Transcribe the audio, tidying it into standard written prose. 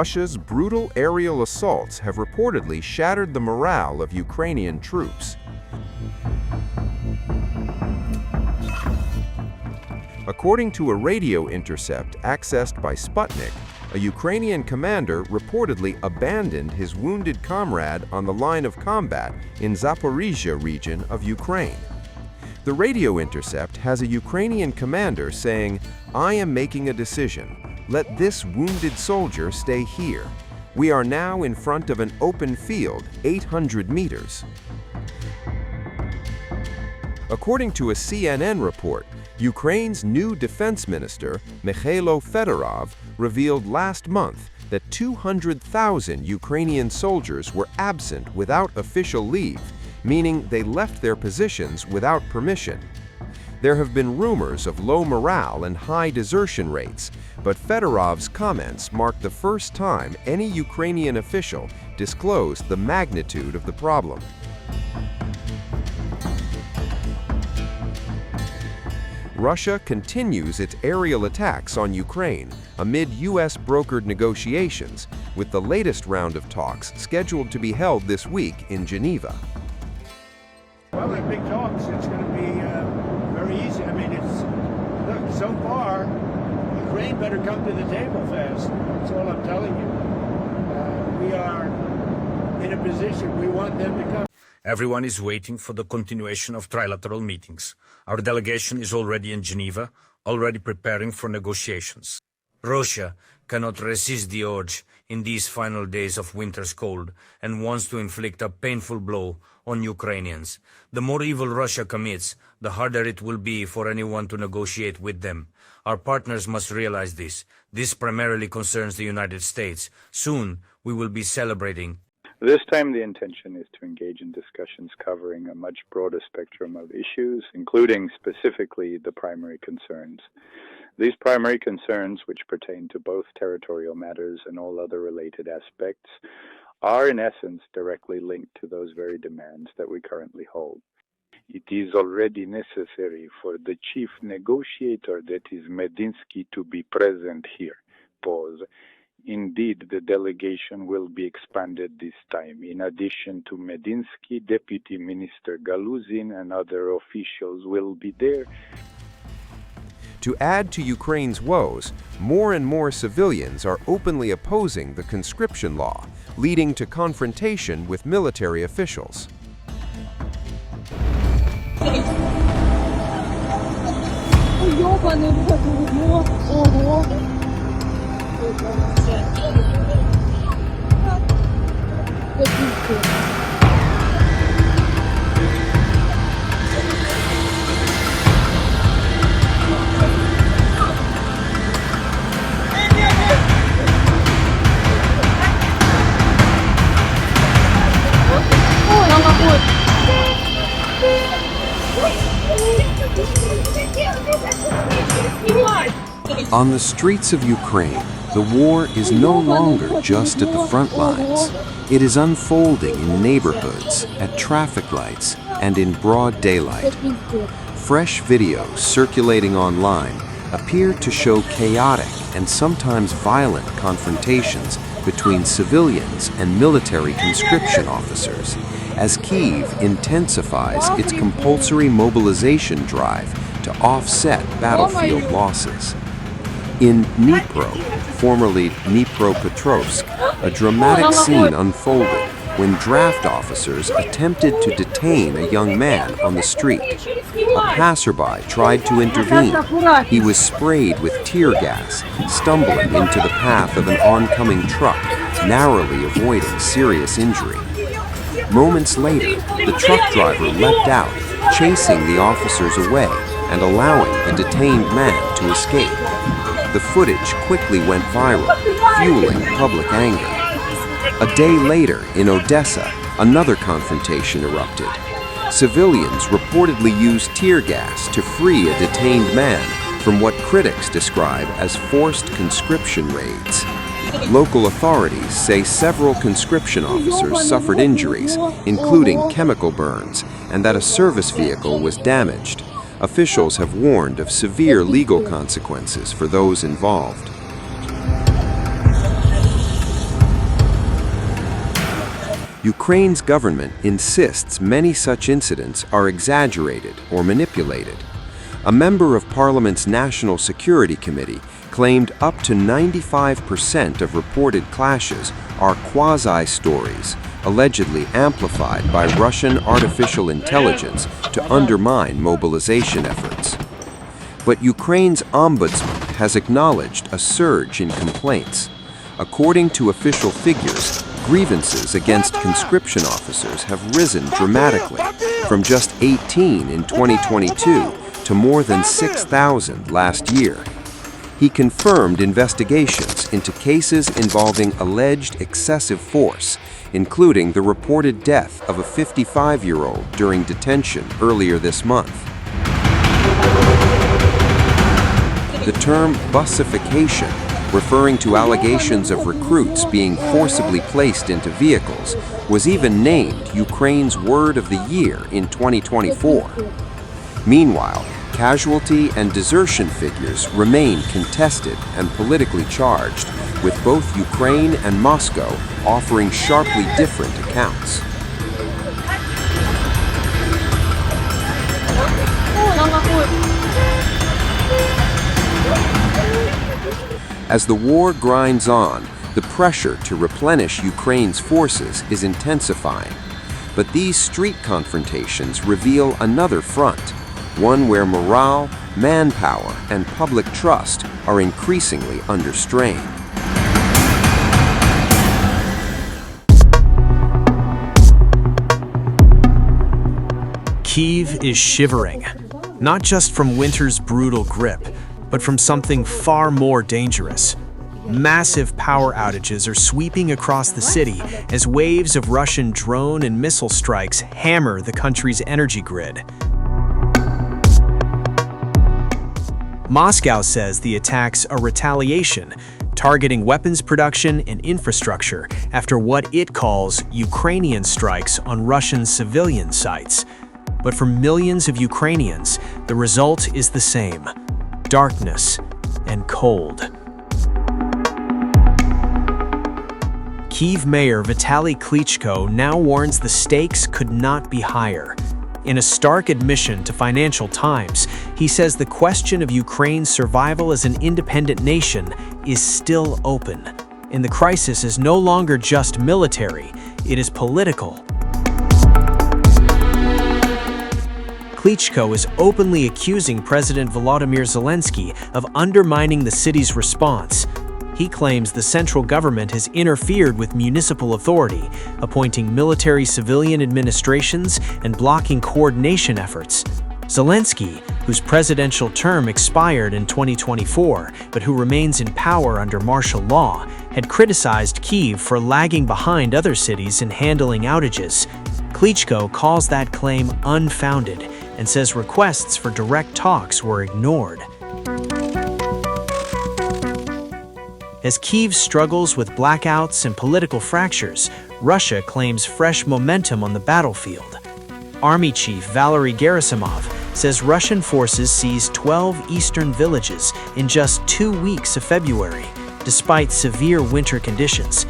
Russia's brutal aerial assaults have reportedly shattered the morale of Ukrainian troops. According to a radio intercept accessed by Sputnik, a Ukrainian commander reportedly abandoned his wounded comrade on the line of combat in Zaporizhzhia region of Ukraine. The radio intercept has a Ukrainian commander saying, "I am making a decision. Let this wounded soldier stay here. We are now in front of an open field, 800 meters." According to a CNN report, Ukraine's new defense minister, Mykhailo Fedorov, revealed last month that 200,000 Ukrainian soldiers were absent without official leave, meaning they left their positions without permission. There have been rumors of low morale and high desertion rates, but Fedorov's comments mark the first time any Ukrainian official disclosed the magnitude of the problem. Russia continues its aerial attacks on Ukraine amid U.S.-brokered negotiations, with the latest round of talks scheduled to be held this week in Geneva. Well, they're big talks. It's going to be very easy. I mean, look, so far, Ukraine better come to the table fast. That's all I'm telling you. We are in a position, we want them to come. Everyone is waiting for the continuation of trilateral meetings. Our delegation is already in Geneva, already preparing for negotiations. Russia cannot resist the urge in these final days of winter's cold and wants to inflict a painful blow on Ukrainians. The more evil Russia commits, the harder it will be for anyone to negotiate with them. Our partners must realize this. This primarily concerns the United States. Soon, we will be celebrating. This time the intention is to engage in discussions covering a much broader spectrum of issues, including specifically the primary concerns. These primary concerns, which pertain to both territorial matters and all other related aspects, are in essence directly linked to those very demands that we currently hold. It is already necessary for the chief negotiator, that is Medinsky, to be present here. Pause. Indeed, the delegation will be expanded this time. In addition to Medinsky, Deputy Minister Galuzin and other officials will be there. To add to Ukraine's woes, more and more civilians are openly opposing the conscription law, leading to confrontation with military officials. On the streets of Ukraine, the war is no longer just at the front lines. It is unfolding in neighborhoods, at traffic lights, and in broad daylight. Fresh videos circulating online appear to show chaotic and sometimes violent confrontations between civilians and military conscription officers, as Kyiv intensifies its compulsory mobilization drive to offset battlefield losses. In Dnipro, formerly Dnipropetrovsk, a dramatic scene unfolded when draft officers attempted to detain a young man on the street. A passerby tried to intervene. He was sprayed with tear gas, stumbling into the path of an oncoming truck, narrowly avoiding serious injury. Moments later, the truck driver leapt out, chasing the officers away and allowing the detained man to escape. The footage quickly went viral, fueling public anger. A day later, in Odessa, another confrontation erupted. Civilians reportedly used tear gas to free a detained man from what critics describe as forced conscription raids. Local authorities say several conscription officers suffered injuries, including chemical burns, and that a service vehicle was damaged. Officials have warned of severe legal consequences for those involved. Ukraine's government insists many such incidents are exaggerated or manipulated. A member of Parliament's National Security Committee claimed up to 95% of reported clashes are quasi-stories, allegedly amplified by Russian artificial intelligence to undermine mobilization efforts. But Ukraine's ombudsman has acknowledged a surge in complaints. According to official figures, grievances against conscription officers have risen dramatically, from just 18 in 2022 to more than 6,000 last year. He confirmed investigations into cases involving alleged excessive force, including the reported death of a 55-year-old during detention earlier this month. The term bussification, referring to allegations of recruits being forcibly placed into vehicles, was even named Ukraine's Word of the Year in 2024. Meanwhile, casualty and desertion figures remain contested and politically charged, with both Ukraine and Moscow offering sharply different accounts. As the war grinds on, the pressure to replenish Ukraine's forces is intensifying. But these street confrontations reveal another front, one where morale, manpower, and public trust are increasingly under strain. Kyiv is shivering, not just from winter's brutal grip, but from something far more dangerous. Massive power outages are sweeping across the city as waves of Russian drone and missile strikes hammer the country's energy grid. Moscow says the attacks are retaliation, targeting weapons production and infrastructure after what it calls Ukrainian strikes on Russian civilian sites. But for millions of Ukrainians, the result is the same: darkness and cold. Kyiv Mayor Vitaly Klitschko now warns the stakes could not be higher. In a stark admission to Financial Times, he says the question of Ukraine's survival as an independent nation is still open, and the crisis is no longer just military, it is political. Klitschko is openly accusing President Volodymyr Zelensky of undermining the city's response. He claims the central government has interfered with municipal authority, appointing military-civilian administrations and blocking coordination efforts. Zelensky, whose presidential term expired in 2024 but who remains in power under martial law, had criticized Kyiv for lagging behind other cities in handling outages. Klitschko calls that claim unfounded and says requests for direct talks were ignored. As Kyiv struggles with blackouts and political fractures, Russia claims fresh momentum on the battlefield. Army Chief Valery Gerasimov says Russian forces seized 12 eastern villages in just 2 weeks of February, despite severe winter conditions,